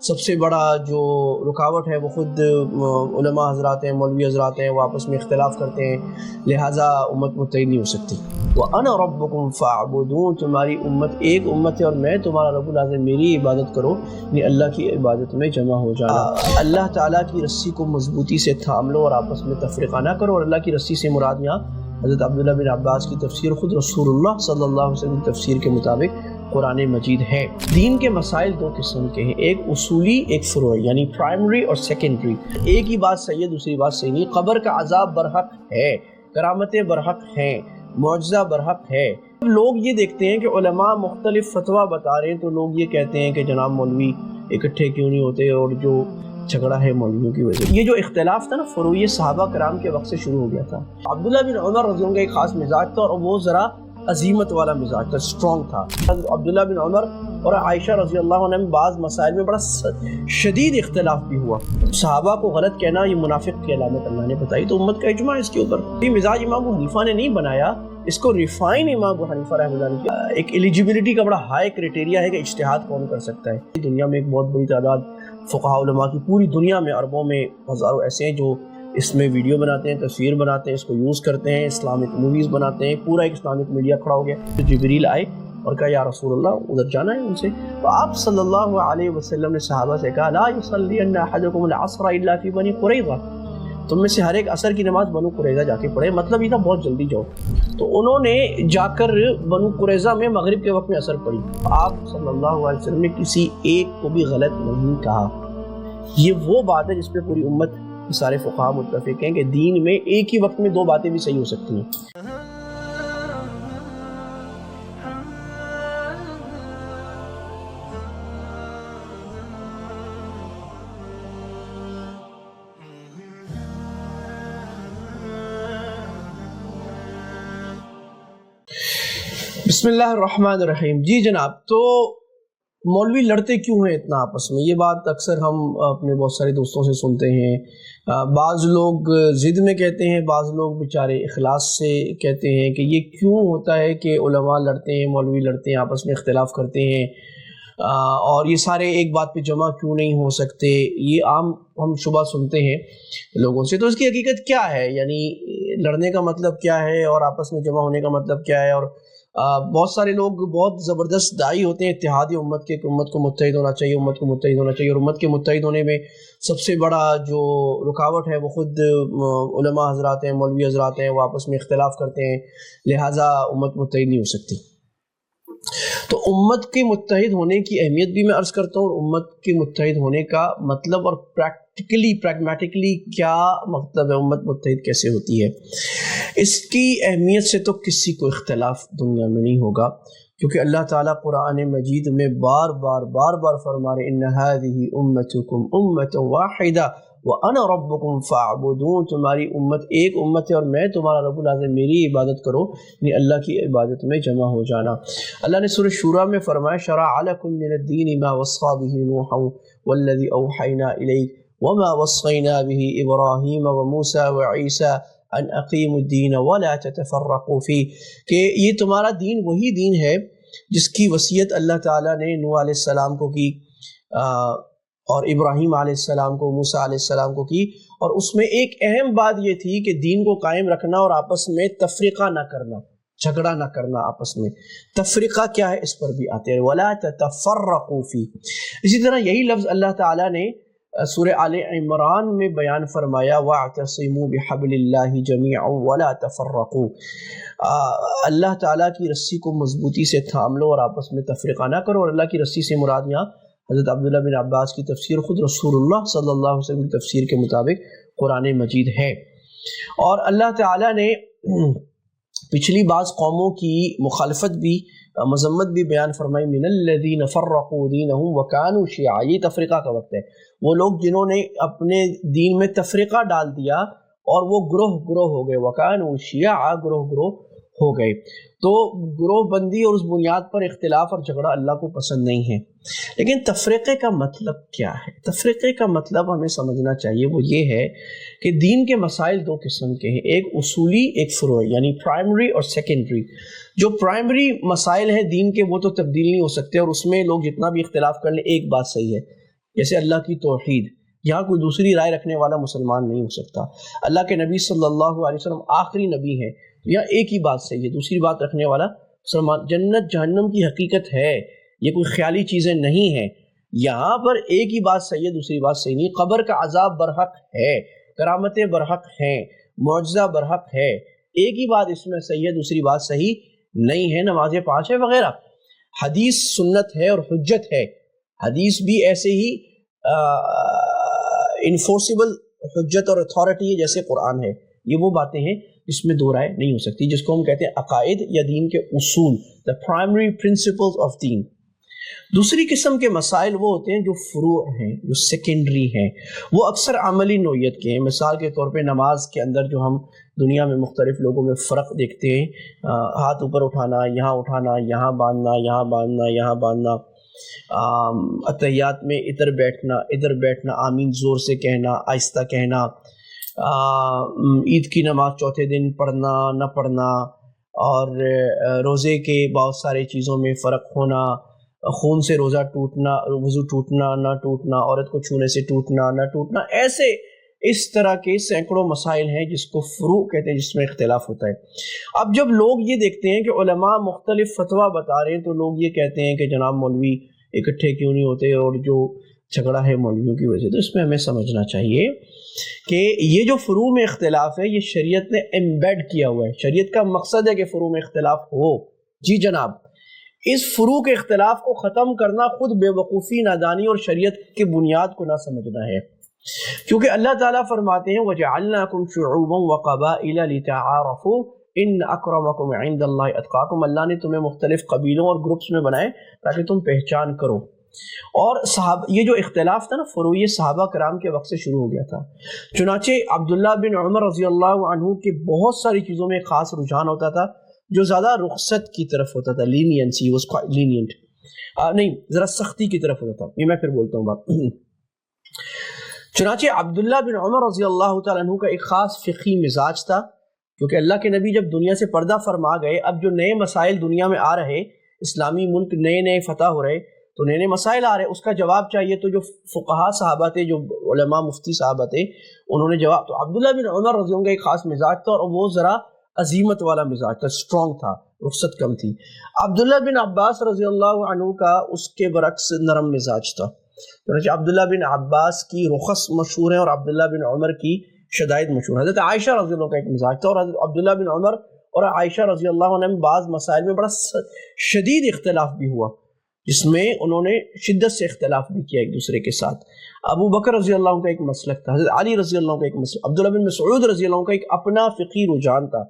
سب سے بڑا جو رکاوٹ ہے وہ خود علماء حضرات ہیں، مولوی حضرات ہیں، وہ آپس میں اختلاف کرتے ہیں، لہٰذا امت متحد نہیں ہو سکتی۔ وَأَنَا رَبُّكُمْ فَاعْبُدُونِ، تمہاری امت ایک امت ہے اور میں تمہارا رب العالمین، میری عبادت کرو، یعنی اللہ کی عبادت میں جمع ہو جانا۔ اللہ تعالیٰ کی رسی کو مضبوطی سے تھام لو اور آپس میں تفرقہ نہ کرو۔ اور اللہ کی رسی سے مراد یہاں حضرت عبداللہ بن عباس کی تفسیر، خود رسول اللہ صلی اللہ علیہ وسلم کی تفسیر کے مطابق قرآن مجید ہے۔ دین کے مسائل دو قسم کے ہیں، ایک اصولی، ایک فروعی، یعنی پرائمری اور سیکنڈری۔ ایک ہی بات صحیح ہے، دوسری بات صحیح نہیں۔ قبر کا عذاب برحق ہے، کرامتیں برحق ہیں، معجزہ برحق ہے۔ لوگ یہ دیکھتے ہیں کہ علماء مختلف فتویٰ بتا رہے ہیں تو لوگ یہ کہتے ہیں کہ جناب مولوی اکٹھے کیوں نہیں ہوتے، اور جو جھگڑا ہے مولویوں کی وجہ سے۔ یہ جو اختلاف تھا نا فروعی، صحابہ کرام کے وقت سے شروع ہو گیا تھا۔ عبداللہ بن عمر رضی اللہ عنہ کا ایک خاص مزاج تھا اور وہ ذرا عزیمت والا مزاج تھا، اسٹرانگ تھا۔ عبداللہ بن عمر اور عائشہ رضی اللہ عنہ میں بعض مسائل میں بڑا شدید اختلاف بھی ہوا۔ صحابہ کو غلط کہنا یہ منافق کی علامت اللہ نے بتائی، تو امت کا اجماع اس کے اوپر۔ یہ مزاج امام ابو حنیفہ نے نہیں بنایا، اس کو ریفائن امام ابو حنیفہ رحمۃ اللہ نے کیا۔ ایک ایلیجیبلٹی کا بڑا ہائی کرائٹیریا ہے کہ اجتہاد کون کر سکتا ہے۔ دنیا میں ایک بہت بڑی تعداد فقہاء علماء کی، پوری دنیا میں اربوں میں ہزاروں ایسے ہیں جو اس میں ویڈیو بناتے ہیں، تصویر بناتے ہیں، اس کو یوز کرتے ہیں، اسلامک موویز بناتے ہیں۔ پورا ایک اسلامک میڈیا کھڑا ہو گیا۔ جبریل آئے اور کہا یا رسول اللہ ادھر جانا ہے ان سے، تو آپ صلی اللہ علیہ وسلم نے صحابہ سے کہا لا یصلین احدکم العصر الا فی بنی قریظہ، تم میں سے ہر ایک عصر کی نماز بنو قریظہ جا کے پڑھے۔ مطلب یہ تھا بہت جلدی جاؤ، تو انہوں نے جا کر بنو قریظہ میں مغرب کے وقت میں عصر پڑھی۔ آپ صلی اللہ علیہ وسلم نے کسی ایک کو بھی غلط نہیں کہا۔ یہ وہ بات ہے جس پہ پوری امت سارے فقہاء متفق ہیں کہ دین میں ایک ہی وقت میں دو باتیں بھی صحیح ہو سکتی ہیں۔ بسم اللہ الرحمن الرحیم۔ جی جناب، تو مولوی لڑتے کیوں ہیں اتنا آپس میں؟ یہ بات اکثر ہم اپنے بہت سارے دوستوں سے سنتے ہیں۔ بعض لوگ ضد میں کہتے ہیں، بعض لوگ بیچارے اخلاص سے کہتے ہیں کہ یہ کیوں ہوتا ہے کہ علماء لڑتے ہیں، مولوی لڑتے ہیں، آپس میں اختلاف کرتے ہیں، اور یہ سارے ایک بات پہ جمع کیوں نہیں ہو سکتے؟ یہ عام ہم شبہ سنتے ہیں لوگوں سے۔ تو اس کی حقیقت کیا ہے؟ یعنی لڑنے کا مطلب کیا ہے اور آپس میں جمع ہونے کا مطلب کیا ہے؟ اور بہت سارے لوگ بہت زبردست داعی ہوتے ہیں اتحادی امت کے، کہ امت کو متحد ہونا چاہیے، امت کو متحد ہونا چاہیے، اور امت کے متحد ہونے میں سب سے بڑا جو رکاوٹ ہے وہ خود علماء حضرات ہیں، مولوی حضرات ہیں، وہ آپس میں اختلاف کرتے ہیں، لہٰذا امت متحد نہیں ہو سکتی۔ تو امت کے متحد ہونے کی اہمیت بھی میں عرض کرتا ہوں، اور امت کے متحد ہونے کا مطلب اور پریگمیٹکلی کیا مطلب ہے، امت متحد کیسے ہوتی ہے، اس کی اہمیت سے تو کسی کو اختلاف دنیا میں نہیں ہوگا، کیونکہ اللہ تعالیٰ قرآن مجید میں بار بار فرما رہے ان هذه امتکم امۃ واحدہ وَأَنَا رَبُّكُمْ فَاعْبُدُونِ، تمہاری امت ایک امت ہے اور میں تمہارا رب العالمین، میری عبادت کرو، یعنی اللہ کی عبادت میں جمع ہو جانا۔ اللہ نے سورہ شورى میں فرمایا شرع لكم من الدین ما وصى به نوحا والذی اوحینا الیک وما وصینا به ابراہیم وموسى وعیسى ان اقیموا الدین ولا تتفرقوا فیہ، کہ یہ تمہارا دین وہی دین ہے جس کی وصیت اللہ تعالیٰ نے نوح علیہ السلام کو کی، اور ابراہیم علیہ السلام کو، موسیٰ علیہ السلام کو کی، اور اس میں ایک اہم بات یہ تھی کہ دین کو قائم رکھنا اور آپس میں تفریقہ نہ کرنا، جھگڑا نہ کرنا آپس میں۔ تفریقہ کیا ہے اس پر بھی آتے ہیں، وَلَا تَتَفَرَّقُوا فِيهِ۔ اسی طرح یہی لفظ اللہ تعالیٰ نے سورہ آل عمران میں بیان فرمایا وَاعْتَصِمُوا بِحَبْلِ اللَّهِ جَمِيعًا وَلَا تَفَرَّقُوا، اللہ تعالیٰ کی رسی کو مضبوطی سے تھام لو اور آپس میں تفریقہ نہ کرو۔ اور اللہ کی رسی سے مراد یہاں حضرت عبداللہ بن عباس کی تفسیر، خود رسول اللہ صلی اللہ علیہ وسلم کی تفسیر کے مطابق قرآن مجید ہے۔ اور اللہ تعالیٰ نے پچھلی بعض قوموں کی مخالفت بھی، مذمت بھی بیان فرمائی، من الذین فرقوا دینہم وکانوا شیعا، یہ تفریقہ کا وقت ہے۔ وہ لوگ جنہوں نے اپنے دین میں تفریقہ ڈال دیا اور وہ گروہ ہو گئے، وکانوا شیعا، گروہ ہو گئے۔ تو گروہ بندی اور اس بنیاد پر اختلاف اور جھگڑا اللہ کو پسند نہیں ہے۔ لیکن تفریقے کا مطلب کیا ہے؟ تفریقے کا مطلب ہمیں سمجھنا چاہیے، وہ یہ ہے کہ دین کے مسائل دو قسم کے ہیں، ایک اصولی، ایک فروعی، یعنی پرائمری اور سیکنڈری۔ جو پرائمری مسائل ہیں دین کے وہ تو تبدیل نہیں ہو سکتے، اور اس میں لوگ جتنا بھی اختلاف کر لیں ایک بات صحیح ہے، جیسے اللہ کی توحید، یہاں کوئی دوسری رائے رکھنے والا مسلمان نہیں ہو سکتا۔ اللہ کے نبی صلی اللہ علیہ وسلم آخری نبی ہیں، یہاں ایک ہی بات صحیح ہے، دوسری بات رکھنے والا مسلمان۔ جنت جہنم کی حقیقت ہے، یہ کوئی خیالی چیزیں نہیں ہیں، یہاں پر ایک ہی بات صحیح ہے، دوسری بات صحیح نہیں۔ قبر کا عذاب برحق ہے، کرامتیں برحق ہیں، معجزہ برحق ہے، ایک ہی بات اس میں صحیح ہے، دوسری بات صحیح نہیں ہے۔ نمازیں 5 ہے وغیرہ، حدیث سنت ہے اور حجت ہے، حدیث بھی ایسے ہی انفورسیبل حجت اور اتھارٹی ہے جیسے قرآن ہے۔ یہ وہ باتیں ہیں جس میں دو رائے نہیں ہو سکتی، جس کو ہم کہتے ہیں عقائد یا دین کے اصول، the primary principles of دین۔ دوسری قسم کے مسائل وہ ہوتے ہیں جو فروع ہیں، جو سیکنڈری ہیں، وہ اکثر عملی نوعیت کے ہیں۔ مثال کے طور پہ نماز کے اندر جو ہم دنیا میں مختلف لوگوں میں فرق دیکھتے ہیں، ہاتھ اوپر اٹھانا، یہاں اٹھانا، یہاں باندھنا، یہاں باندھنا، یہاں باندھنا، اتحیات میں ادھر بیٹھنا، آمین زور سے کہنا، آہستہ کہنا، عید کی نماز چوتھے دن پڑھنا نہ پڑھنا، اور روزے کے بہت سارے چیزوں میں فرق ہونا، خون سے روزہ ٹوٹنا، وضو ٹوٹنا نہ ٹوٹنا، عورت کو چھونے سے ٹوٹنا نہ ٹوٹنا، ایسے اس طرح کے سینکڑوں مسائل ہیں جس کو فروع کہتے ہیں، جس میں اختلاف ہوتا ہے۔ اب جب لوگ یہ دیکھتے ہیں کہ علماء مختلف فتویٰ بتا رہے ہیں تو لوگ یہ کہتے ہیں کہ جناب مولوی اکٹھے کیوں نہیں ہوتے، اور جو جھگڑا ہے مولویوں کی وجہ سے۔ تو اس میں ہمیں سمجھنا چاہیے کہ یہ جو فروع میں اختلاف ہے یہ شریعت نے ایمبیڈ کیا ہوا ہے، شریعت کا مقصد ہے کہ فروع میں اختلاف ہو۔ جی جناب، اس فروع کے اختلاف کو ختم کرنا خود بے وقوفی، نادانی اور شریعت کی بنیاد کو نہ سمجھنا ہے، کیونکہ اللہ تعالیٰ فرماتے ہیں وَجَعَلْنَاكُمْ شُعُوبًا وَقَبَائِلَ لِتَعَارَفُوا إِنَّ أَكْرَمَكُمْ عِنْدَ اللَّهِ أَتْقَاكُمْ، اللہ نے تمہیں مختلف قبیلوں اور گروپس میں بنائے تاکہ تم پہچان کرو۔ اور یہ جو اختلاف تھا نا فروعی، صحابہ کرام کے وقت سے شروع ہو گیا تھا۔ چنانچہ عبداللہ بن عمر رضی اللہ عنہ کے بہت ساری چیزوں میں خاص رجحان ہوتا تھا جو زیادہ رخصت کی طرف ہوتا تھا، leniency was quite lenient، نہیں ذرا سختی کی طرف ہوتا تھا، یہ میں پھر بولتا ہوں بات۔ چنانچہ عبداللہ بن عمر رضی اللہ تعالیٰ عنہ کا ایک خاص فقہی مزاج تھا، کیونکہ اللہ کے نبی جب دنیا سے پردہ فرما گئے، اب جو نئے مسائل دنیا میں آ رہے، اسلامی ملک نئے فتح ہو رہے، تو نئے مسائل آ رہے، اس کا جواب چاہیے، تو جو فقہا صحابہ تھے، جو علماء مفتی صحابہ تھے، انہوں نے جواب، تو عبداللہ بن عمر رضی اللہ عنہ کا ایک خاص مزاج تھا، اور وہ ذرا عزیمت والا مزاج تھا، اسٹرانگ تھا، رخصت کم تھی۔ عبداللہ بن عباس رضی اللہ عنہ کا اس کے برعکس نرم مزاج تھا۔ چنانچہ عبداللہ بن عباس کی رخص مشہور ہے اور عبداللہ بن عمر کی شدائد مشہور ہے۔ حضرت عائشہ رضی اللہ عنہ کا ایک مزاج تھا، اور حضرت عبداللہ بن عمر اور عائشہ رضی اللہ عنہ میں بعض مسائل میں بڑا شدید اختلاف بھی ہوا، جس میں انہوں نے شدت سے اختلاف بھی کیا ایک دوسرے کے ساتھ۔ ابو بکر رضی اللہ عنہ کا ایک مسلک تھا، حضرت علی رضی اللہ عنہ کا ایک مسلک، عبداللہ بن مسعود رضی اللہ عنہ کا ایک اپنا فقہی رجحان تھا۔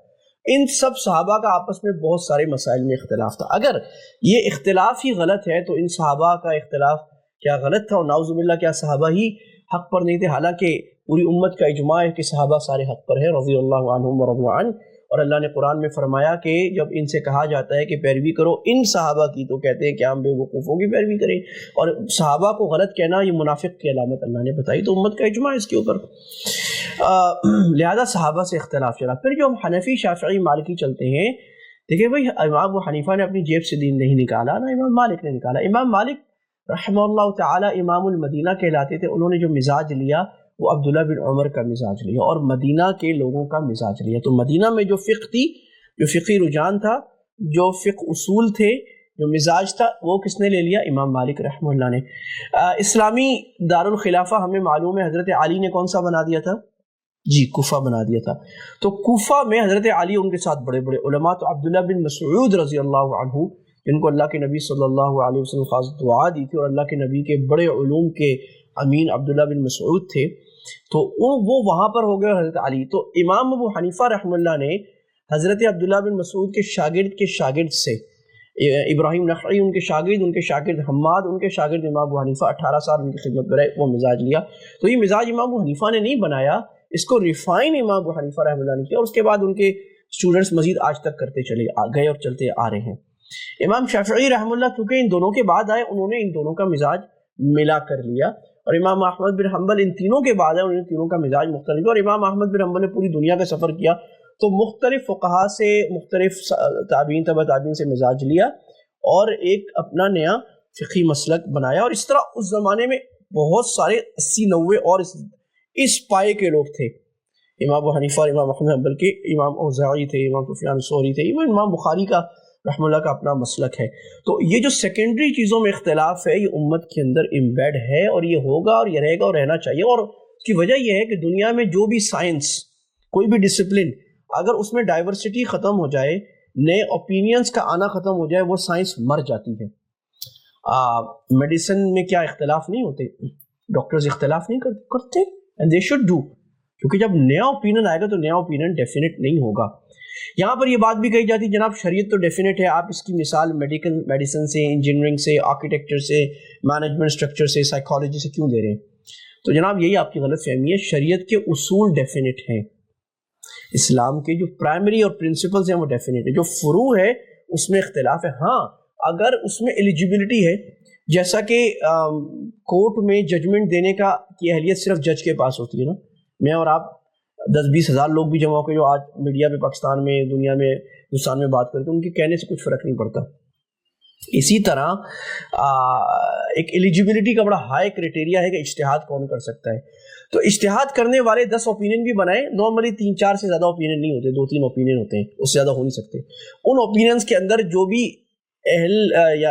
ان سب صحابہ کا آپس میں بہت سارے مسائل میں اختلاف تھا۔ اگر یہ اختلاف ہی غلط ہے تو ان صحابہ کا اختلاف کیا غلط تھا، اور نعوذ باللہ کیا صحابہ ہی حق پر نہیں تھے، حالانکہ پوری امت کا اجماع ہے کہ صحابہ سارے حق پر ہیں رضی اللہ عنہم ورضوا عنہ۔ اور اللہ نے قرآن میں فرمایا کہ جب ان سے کہا جاتا ہے کہ پیروی کرو ان صحابہ کی، تو کہتے ہیں کہ ہم بے وقوفوں کی پیروی کریں، اور صحابہ کو غلط کہنا یہ منافق کی علامت اللہ نے بتائی، تو امت کا اجماع ہے اس کے اوپر۔ لہذا صحابہ سے اختلاف چلا۔ پھر جو ہم حنفی، شافعی، مالکی چلتے ہیں، دیکھیں بھائی امام ابو حنیفہ نے اپنی جیب سے دین نہیں نکالا، نہ امام مالک نے نکالا۔ امام مالک رحمہ اللہ تعالی امام المدینہ کہلاتے تھے، انہوں نے جو مزاج لیا وہ عبداللہ بن عمر کا مزاج لیا اور مدینہ کے لوگوں کا مزاج لیا۔ تو مدینہ میں جو فقہ تھی، جو فقہی رجحان تھا، جو فقہ اصول تھے، جو مزاج تھا، وہ کس نے لے لیا؟ امام مالک رحمہ اللہ نے۔ اسلامی دارالخلافہ ہمیں معلوم ہے حضرت علی نے کون سا بنا دیا تھا؟ جی، کوفہ بنا دیا تھا۔ تو کوفہ میں حضرت علی، ان کے ساتھ بڑے بڑے علماء، تو عبداللہ بن مسعود رضی اللہ عنہ، جن کو اللہ کے نبی صلی اللہ علیہ وسلم خاص دعا دی تھی، اور اللہ کے نبی کے بڑے علوم کے امین عبداللہ بن مسعود تھے، تو وہ وہاں پر ہو گئے حضرت علی۔ تو امام ابو حنیفہ رحمہ اللہ نے حضرت عبداللہ بن مسعود کے شاگرد سے ابراہیم نخعی ان کے شاگرد حماد ان کے شاگرد امام ابو حنیفہ 18 سال ان کی خدمت میں رہے، وہ مزاج لیا۔ تو یہ مزاج امام ابو حنیفہ نے نہیں بنایا، اس کو ریفائن امام ابو حنیفہ رحمہ اللہ نے کیا، اور اس کے بعد ان کے اسٹوڈنٹس مزید آج تک کرتے چلے گئے اور چلتے آ رہے ہیں۔ امام شافعی رحمہ اللہ چونکہ ان دونوں کے بعد آئے، انہوں نے ان دونوں کا مزاج ملا کر لیا، اور امام احمد بن حنبل ان تینوں کے بعد آئے، انہوں نے تینوں کا مزاج مختلف، اور امام احمد بن حنبل نے پوری دنیا کا سفر کیا، تو مختلف فقہا سے، مختلف تابعین، تبع تابعین سے مزاج لیا اور ایک اپنا نیا فقہی مسلک بنایا۔ اور اس طرح اس زمانے میں بہت سارے 80-90 اور اس پائے کے لوگ تھے. امام ابو حنیفہ اور امام احمد حنبل کے امام اوزاعی تھے, امام سفیان ثوری تھے, امام بخاری کا رحمہ اللہ کا اپنا مسلک ہے. تو یہ جو سیکنڈری چیزوں میں اختلاف ہے یہ امت کے اندر امبیڈ ہے, اور یہ ہوگا اور یہ رہے گا اور رہنا چاہیے. اور اس کی وجہ یہ ہے کہ دنیا میں جو بھی سائنس, کوئی بھی ڈسپلن, اگر اس میں ڈائیورسٹی ختم ہو جائے, نئے اوپینینز کا آنا ختم ہو جائے, وہ سائنس مر جاتی ہے. میڈیسن میں کیا اختلاف نہیں ہوتے؟ ڈاکٹرز اختلاف نہیں کرتے, and they should do, کیونکہ جب نیا اوپینین آئے گا تو نیا اوپینین ڈیفینیٹ نہیں ہوگا. یہاں پر یہ بات بھی کہی جاتی ہے جناب شریعت تو ڈیفینیٹ ہے, آپ اس کی مثال میڈیسن سے, انجینئرنگ سے, آرکیٹیکچر سے, مینجمنٹ اسٹرکچر سے, سائیکالوجی سے کیوں دے رہے ہیں؟ تو جناب یہی آپ کی غلط فہمی ہے. شریعت کے اصول ڈیفینیٹ ہیں, اسلام کے جو پرائمری اور پرنسپلز ہیں وہ ڈیفینیٹ ہے. جو فروع ہے اس میں اختلاف ہے. ہاں اگر اس میں ایلیجیبلٹی ہے, جیسا کہ کورٹ میں ججمنٹ دینے کی اہلیت صرف جج کے پاس ہوتی ہے نا, میں اور آپ 10-20 ہزار لوگ بھی جمع ہو کے جو آج میڈیا پہ پاکستان میں, دنیا میں, ہندوستان میں بات کرتے ہیں, ان کے کہنے سے کچھ فرق نہیں پڑتا. اسی طرح ایک ایلیجیبلٹی کا بڑا ہائی کرائٹیریا ہے کہ اجتہاد کون کر سکتا ہے. تو اجتہاد کرنے والے 10 اوپینین بھی بنائیں, نارملی 3-4 سے زیادہ اوپینین نہیں ہوتے, 2-3 اوپینین ہوتے ہیں, اس سے زیادہ ہو نہیں سکتے. ان اوپینینز کے اندر جو بھی اہل یا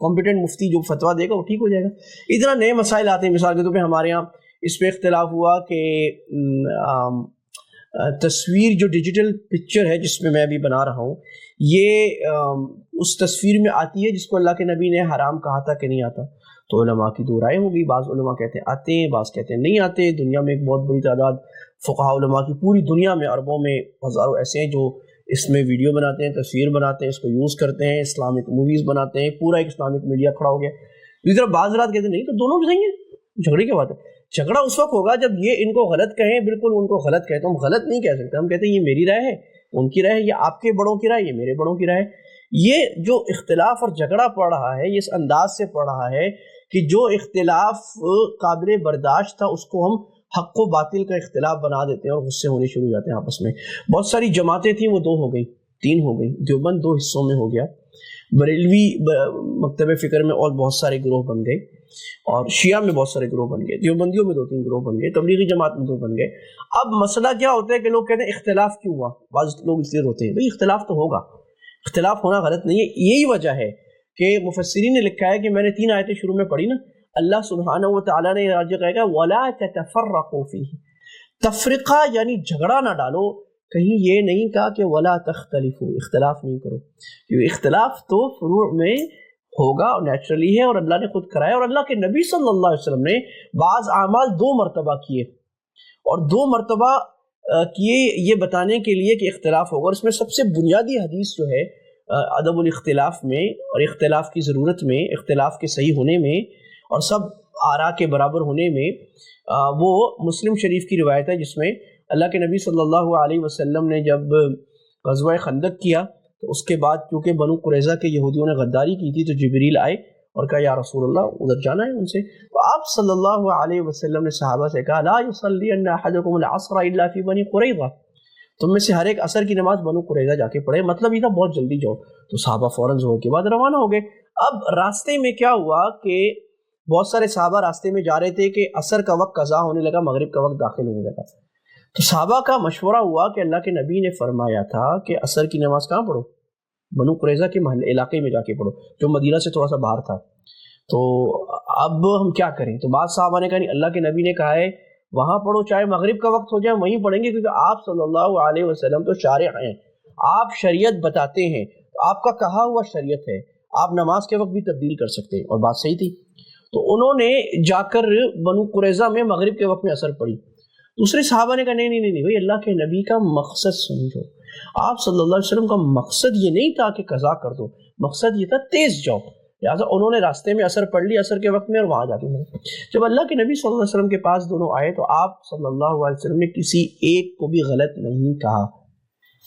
کمپیٹنٹ مفتی جو فتویٰ دے گا وہ ٹھیک ہو جائے گا. اتنا نئے مسائل آتے ہیں, مثال کے طور پہ ہمارے یہاں اس پہ اختلاف ہوا کہ تصویر جو ڈیجیٹل پکچر ہے جس میں ابھی بنا رہا ہوں, یہ اس تصویر میں آتی ہے جس کو اللہ کے نبی نے حرام کہا تھا کہ نہیں آتا. تو علماء کی دو رائے ہوگی, بعض علماء کہتے ہیں آتے ہیں, بعض کہتے ہیں نہیں آتے. دنیا میں ایک بہت بڑی تعداد فقہاء علماء کی, پوری دنیا میں اربوں میں ہزاروں ایسے ہیں جو اس میں ویڈیو بناتے ہیں, تصویر بناتے ہیں, اس کو یوز کرتے ہیں, اسلامک موویز بناتے ہیں, پورا ایک اسلامک میڈیا کھڑا ہو گیا. اسی طرح بعض رات کہتے ہیں نہیں, تو دونوں بھی صحیح ہیں, جھگڑے کی بات ہے. جھگڑا اس وقت ہوگا جب یہ ان کو غلط کہیں, بالکل ان کو غلط کہیں, تو ہم غلط نہیں کہہ سکتے. ہم کہتے ہیں یہ میری رائے ہے, ان کی رائے ہے, یہ آپ کے بڑوں کی رائے, یہ میرے بڑوں کی رائے. یہ جو اختلاف اور جھگڑا پڑ رہا ہے یہ اس انداز سے پڑ رہا ہے کہ جو اختلاف قابل برداشت تھا اس کو ہم حق و باطل کا اختلاف بنا دیتے ہیں اور غصے ہونے شروع ہو جاتے ہیں آپس میں. بہت ساری جماعتیں تھیں, وہ 2 ہو گئی, 3 ہو گئی. دیوبند 2 حصوں میں ہو گیا, بریلوی مکتب فکر میں اور بہت سارے گروہ بن گئے, اور شیعہ میں بہت سارے گروہ بن گئے, دیوبندیوں میں 2-3 گروہ بن گئے, تبلیغی جماعت میں 2 بن گئے. اب مسئلہ کیا ہوتا ہے کہ لوگ کہتے ہیں اختلاف کیوں ہوا. بعض لوگ اس لیے روتے ہیں, بھئی اختلاف تو ہوگا, اختلاف ہونا غلط نہیں ہے. یہی وجہ ہے کہ مفسرین نے لکھا ہے کہ میں نے 3 آیتیں شروع میں پڑھی نا, اللہ سبحانہ و تعالیٰ نے کہا کہ وَلَا تَتَفَرَّقُوا فِيهِ, تفرقہ یعنی جھگڑا نہ ڈالو. کہیں یہ نہیں کہا کہ وَلَا تَخْتَلِفُوا, اختلاف نہیں کرو, کیونکہ اختلاف تو فروع میں ہوگا اور نیچرلی ہے, اور اللہ نے خود کرایا. اور اللہ کے نبی صلی اللہ علیہ وسلم نے بعض اعمال 2 مرتبہ کیے, اور 2 مرتبہ کیے یہ بتانے کے لیے کہ اختلاف ہوگا. اور اس میں سب سے بنیادی حدیث جو ہے ادب الاختلاف میں, اور اختلاف کی ضرورت میں, اختلاف کے صحیح ہونے میں, اور سب آراء کے برابر ہونے میں, وہ مسلم شریف کی روایت ہے جس میں اللہ کے نبی صلی اللہ علیہ وسلم نے جب غزوہ خندق کیا تو اس کے بعد کیونکہ بنو قریظہ کے یہودیوں نے غداری کی تھی, تو جبریل آئے اور کہا یا رسول اللہ ادھر جانا ہے ان سے. تو آپ صلی اللہ علیہ وسلم نے صحابہ سے کہا لا یصلین احدکم العصر الا فی بنی قریظہ, تم میں سے ہر ایک عصر کی نماز بنو قریظہ جا کے پڑھے. مطلب یہ تھا بہت جلدی جاؤ. تو صحابہ فوراً ظہر کے بعد روانہ ہو گئے. اب راستے میں کیا ہوا کہ بہت سارے صحابہ راستے میں جا رہے تھے کہ عصر کا وقت قضا ہونے لگا, مغرب کا وقت داخل ہونے لگا. تو صحابہ کا مشورہ ہوا کہ اللہ کے نبی نے فرمایا تھا کہ عصر کی نماز کہاں پڑھو, بنو قریظہ کے محل علاقے میں جا کے پڑھو, جو مدینہ سے تھوڑا سا باہر تھا. تو اب ہم کیا کریں؟ تو بعض صحابہ نے کہا نہیں, اللہ کے نبی نے کہا ہے وہاں پڑھو, چاہے مغرب کا وقت ہو جائے وہیں پڑھیں گے, کیونکہ آپ صلی اللہ علیہ وسلم تو شارع ہیں, آپ شریعت بتاتے ہیں, آپ کا کہا ہوا شریعت ہے, آپ نماز کے وقت بھی تبدیل کر سکتے ہیں. اور بات صحیح تھی. تو انہوں نے جا کر بنو قریظہ میں مغرب کے وقت میں عصر پڑھی. دوسرے صحابہ نے کہا نہیں نہیں نہیں بھائی, اللہ کے نبی کا مقصد سمجھو. آپ صلی اللہ علیہ وسلم کا مقصد یہ نہیں تھا کہ قضا کر دو, مقصد یہ تھا تیز جاؤ. لہٰذا انہوں نے راستے میں عصر پڑھ لی عصر کے وقت میں, اور وہاں جا کے ملے. جب اللہ کے نبی صلی اللہ علیہ وسلم کے پاس دونوں آئے تو آپ صلی اللہ علیہ وسلم نے کسی ایک کو بھی غلط نہیں کہا.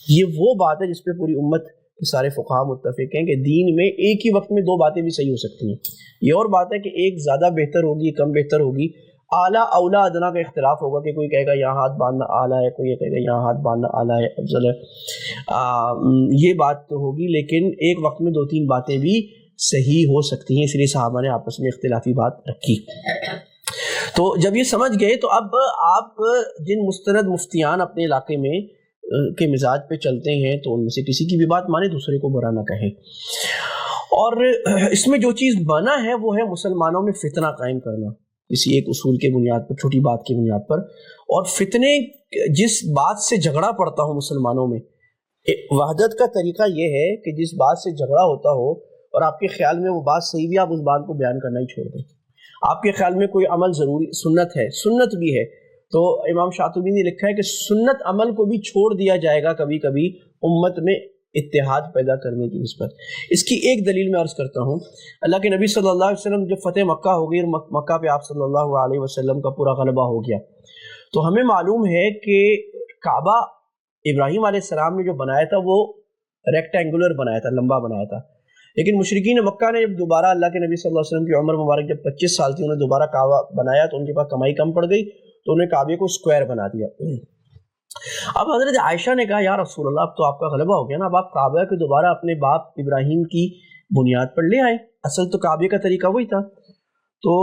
یہ وہ بات ہے جس پہ پوری امت کے سارے فقہاء متفق ہیں کہ دین میں ایک ہی وقت میں 2 باتیں بھی صحیح ہو سکتی ہیں. یہ اور بات ہے کہ ایک زیادہ بہتر ہوگی, کم بہتر ہوگی, اعلیٰ اولا ادنا کا اختلاف ہوگا کہ کوئی کہے گا یہاں ہاتھ باندھنا اعلیٰ ہے, کوئی یہ کہے گا یہاں ہاتھ باندھنا اعلیٰ ہے, افضل ہے. یہ بات تو ہوگی, لیکن ایک وقت میں 2-3 باتیں بھی صحیح ہو سکتی ہیں، اس لیے صحابہ نے آپس میں اختلافی بات رکھی۔ تو جب یہ سمجھ گئے تو اب آپ جن مستند مفتیان اپنے علاقے میں کے مزاج پہ چلتے ہیں تو ان میں سے کسی کی بھی بات مانیں، دوسرے کو برا نہ کہیں۔ اور اس میں جو چیز بنا ہے وہ ہے مسلمانوں میں فتنہ قائم کرنا کسی ایک اصول کے بنیاد پر، چھوٹی بات کی بنیاد پر۔ اور فتنے جس بات سے جھگڑا پڑتا ہو مسلمانوں میں، وحدت کا طریقہ یہ ہے کہ جس بات سے جھگڑا ہوتا ہو اور آپ کے خیال میں وہ بات صحیح بھی، آپ اس بات کو بیان کرنا ہی چھوڑ دیں۔ آپ کے خیال میں کوئی عمل ضروری سنت ہے، سنت بھی ہے، تو امام شاطبی نے لکھا ہے کہ سنت عمل کو بھی چھوڑ دیا جائے گا کبھی کبھی امت میں اتحاد پیدا کرنے کی نسبت۔ اس کی ایک دلیل میں عرض کرتا ہوں، اللہ کے نبی صلی اللہ علیہ وسلم جب فتح مکہ ہو گئی اور مکہ پہ آپ صلی اللہ علیہ وسلم کا پورا غلبہ ہو گیا، تو ہمیں معلوم ہے کہ کعبہ ابراہیم علیہ السلام نے جو بنایا تھا وہ ریکٹینگولر بنایا تھا، لمبا بنایا تھا، لیکن مشرکین مکہ نے جب دوبارہ اللہ کے نبی صلی اللہ علیہ وسلم کی عمر مبارک جب 25 سال تھی، انہوں نے دوبارہ کعبہ بنایا تو ان کے پاس کمائی کم پڑ گئی، تو انہوں نے کعبے کو اسکوائر بنا دیا۔ اب حضرت عائشہ نے کہا یا رسول اللہ اب تو آپ کا غلبہ ہو گیا نا، اب آپ کعبہ کو دوبارہ اپنے باپ ابراہیم کی بنیاد پر لے آئے، اصل تو کعبے کا طریقہ وہی تھا۔ تو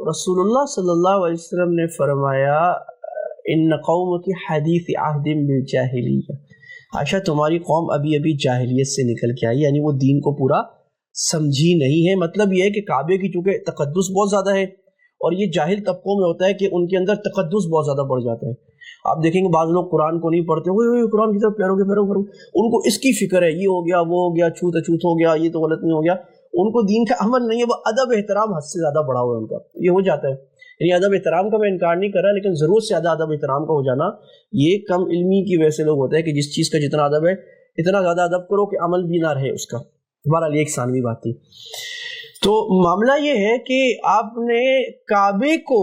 رسول اللہ صلی اللہ علیہ وسلم نے فرمایا ان قومک حدیث عہد بالجاہلیہ، عائشہ تمہاری قوم ابھی ابھی جاہلیت سے نکل کے آئی، یعنی وہ دین کو پورا سمجھی نہیں ہے۔ مطلب یہ ہے کہ کعبے کی چونکہ تقدس بہت زیادہ ہے، اور یہ جاہل طبقوں میں ہوتا ہے کہ ان کے اندر تقدس بہت زیادہ بڑھ جاتا ہے۔ آپ دیکھیں گے بعض لوگ قرآن کو نہیں پڑھتے، وہ قرآن کی طرف پیروں کے پیروں کرو، ان کو اس کی فکر ہے، یہ ہو گیا وہ ہو گیا، چھوت اچھوت ہو گیا، یہ تو غلط نہیں ہو گیا، ان کو دین کا عمل نہیں ہے، وہ ادب احترام حد سے زیادہ بڑھا ہوا ہے ان کا، یہ ہو جاتا ہے۔ یعنی ادب احترام کا میں انکار نہیں کر رہا، لیکن ضرورت سے زیادہ ادب احترام کا ہو جانا یہ کم علمی کی وجہ سے لوگ ہوتا ہے کہ جس چیز کا جتنا ادب ہے اتنا زیادہ ادب کرو کہ عمل بھی نہ رہے اس کا۔ بہرحال یہ ایک ثانوی بات تھی۔ تو معاملہ یہ ہے کہ آپ نے کعبے کو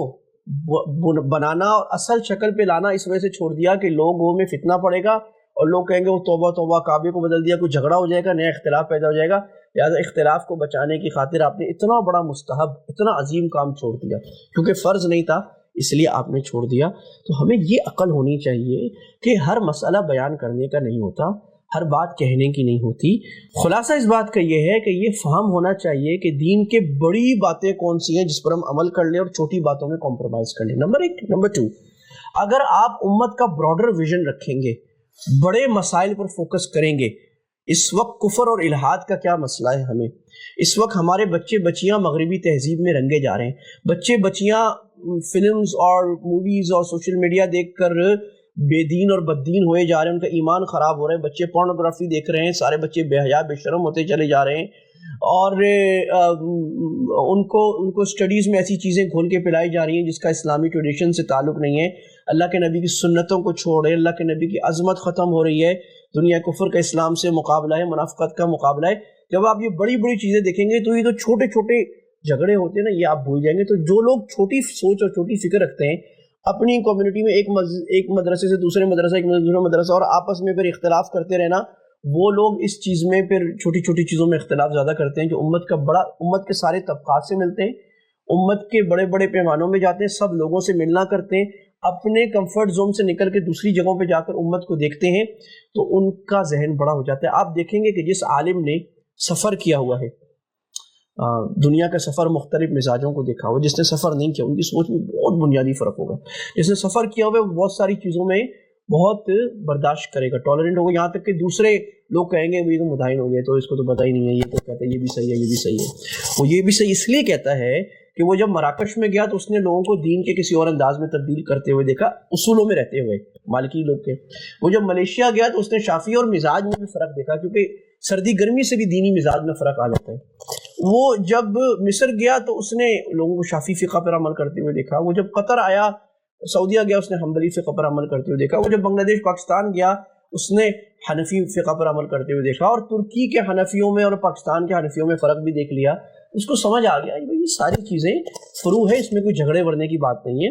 بنانا اور اصل شکل پہ لانا اس وجہ سے چھوڑ دیا کہ لوگوں میں فتنہ پڑے گا اور لوگ کہیں گے وہ توبہ توبہ کعبے کو بدل دیا، کوئی جھگڑا ہو جائے گا، نیا اختلاف پیدا ہو جائے گا، لہٰذا اختلاف کو بچانے کی خاطر آپ نے اتنا بڑا مستحب اتنا عظیم کام چھوڑ دیا، کیونکہ فرض نہیں تھا اس لیے آپ نے چھوڑ دیا۔ تو ہمیں یہ عقل ہونی چاہیے کہ ہر مسئلہ بیان کرنے کا نہیں ہوتا، ہر بات کہنے کی نہیں ہوتی۔ خلاصہ اس بات کا یہ ہے کہ یہ فہم ہونا چاہیے کہ دین کے بڑی باتیں کون سی ہیں جس پر ہم عمل کر لیں اور چھوٹی باتوں میں کمپرومائز کر لیں، نمبر 1۔ نمبر 2، اگر آپ امت کا براڈر ویژن رکھیں گے، بڑے مسائل پر فوکس کریں گے۔ اس وقت کفر اور الحاد کا کیا مسئلہ ہے ہمیں، اس وقت ہمارے بچے بچیاں مغربی تہذیب میں رنگے جا رہے ہیں، بچے بچیاں فلمز اور موویز اور سوشل میڈیا دیکھ کر بے دین اور بد دین ہوئے جا رہے ہیں، ان کا ایمان خراب ہو رہا ہے، بچے پورنوگرافی دیکھ رہے ہیں، سارے بچے بے حیا بے شرم ہوتے چلے جا رہے ہیں، اور ان کو اسٹڈیز میں ایسی چیزیں گھول کے پلائی جا رہی ہیں جس کا اسلامی ٹریڈیشن سے تعلق نہیں ہے، اللہ کے نبی کی سنتوں کو چھوڑ رہے ہیں، اللہ کے نبی کی عظمت ختم ہو رہی ہے، دنیا کفر کا اسلام سے مقابلہ ہے، منافقت کا مقابلہ ہے۔ جب آپ یہ بڑی بڑی چیزیں دیکھیں گے تو یہ تو چھوٹے چھوٹے جھگڑے ہوتے ہیں نا، یہ آپ بھول جائیں گے۔ تو جو لوگ چھوٹی سوچ اور چھوٹی فکر رکھتے ہیں، اپنی کمیونٹی میں ایک مدرسے سے دوسرے مدرسہ، ایک دوسرے مدرسہ، اور آپس میں پھر اختلاف کرتے رہنا، وہ لوگ اس چیز میں پھر چھوٹی چھوٹی چیزوں میں اختلاف زیادہ کرتے ہیں۔ جو امت کے سارے طبقات سے ملتے ہیں، امت کے بڑے بڑے پیمانوں میں جاتے ہیں، سب لوگوں سے ملنا کرتے ہیں، اپنے کمفرٹ زون سے نکل کے دوسری جگہوں پہ جا کر امت کو دیکھتے ہیں، تو ان کا ذہن بڑا ہو جاتا ہے۔ آپ دیکھیں گے کہ جس عالم نے سفر کیا ہوا ہے، دنیا کا سفر، مختلف مزاجوں کو دیکھا ہوا، جس نے سفر نہیں کیا ان کی سوچ میں بہت بنیادی فرق ہوگا۔ جس نے سفر کیا ہوا ہے وہ بہت ساری چیزوں میں بہت برداشت کرے گا، ٹالرنٹ ہوگا، یہاں تک کہ دوسرے لوگ کہیں گے وہ یہ تو مداحن ہو گئے، تو اس کو تو پتہ ہی نہیں ہے، یہ تو کہتا ہے یہ بھی صحیح ہے، یہ بھی صحیح ہے۔ وہ یہ بھی صحیح اس لیے کہتا ہے کہ وہ جب مراکش میں گیا تو اس نے لوگوں کو دین کے کسی اور انداز میں تبدیل کرتے ہوئے دیکھا، اصولوں میں رہتے ہوئے، مالکی لوگ کے۔ وہ جب ملیشیا گیا تو اس نے شافعی اور مزاج میں بھی فرق دیکھا، کیونکہ سردی گرمی سے بھی دینی مزاج میں فرق آ جاتا ہے۔ وہ جب مصر گیا تو اس نے لوگوں کو شافعی فقہ پر عمل کرتے ہوئے دیکھا۔ وہ جب قطر آیا، سعودیہ گیا، اس نے حنبلی فقہ پر عمل کرتے ہوئے دیکھا۔ وہ جب بنگلہ دیش پاکستان گیا اس نے حنفی فقہ پر عمل کرتے ہوئے دیکھا، اور ترکی کے حنفیوں میں اور پاکستان کے حنفیوں میں فرق بھی دیکھ لیا۔ اس کو سمجھ آ گیا یہ ساری چیزیں فروع ہے، اس میں کوئی جھگڑے ورنے کی بات نہیں ہے۔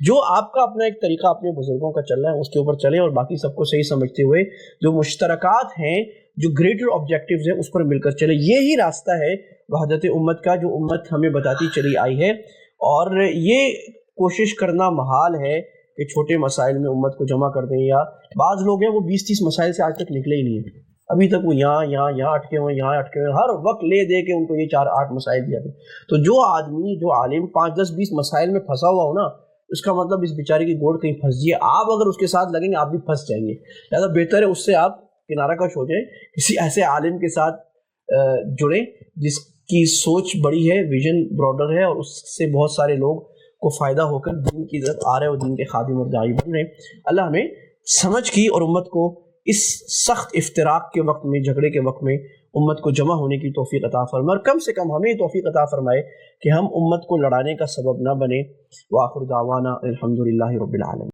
جو آپ کا اپنا ایک طریقہ اپنے بزرگوں کا چل رہا ہے اس کے اوپر چلیں، اور باقی سب کو صحیح سمجھتے ہوئے جو مشترکات ہیں، جو گریٹر آبجیکٹیوز ہیں، اس پر مل کر چلے۔ یہی راستہ ہے وحدت امت کا جو امت ہمیں بتاتی چلی آئی ہے، اور یہ کوشش کرنا محال ہے کہ چھوٹے مسائل میں امت کو جمع کر دیں، یا بعض لوگ ہیں وہ 20-30 مسائل سے آج تک نکلے ہی نہیں ہیں۔ ابھی تک وہ یہاں اٹکے ہوئے، ہر وقت لے دے کے ان کو یہ 4-8 مسائل دیا تھے۔ تو جو آدمی، جو عالم 5-10-20 مسائل میں پھنسا ہوا ہو نا، اس کا مطلب اس بیچارے کی گوڑ کہیں پھنس جی ہے، آپ اگر اس کے ساتھ لگیں گے آپ بھی پھنس جائیں گے۔ لہٰذا بہتر ہے اس سے آپ کنارہ کش ہو جائیں، کسی ایسے عالم کے ساتھ جڑیں جس کی سوچ بڑی ہے، ویژن براڈر ہے، اور اس سے بہت سارے لوگ کو فائدہ ہو کر دین کی طرف آ رہے اور دین کے خادم اور داعی بن رہے۔ اللہ ہمیں سمجھ کی اور امت کو اس سخت افتراق کے وقت میں، جھگڑے کے وقت میں امت کو جمع ہونے کی توفیق عطا فرمائے، اور کم سے کم ہمیں توفیق عطا فرمائے کہ ہم امت کو لڑانے کا سبب نہ بنے۔ وآخر دعوانا الحمدللہ رب العالمین۔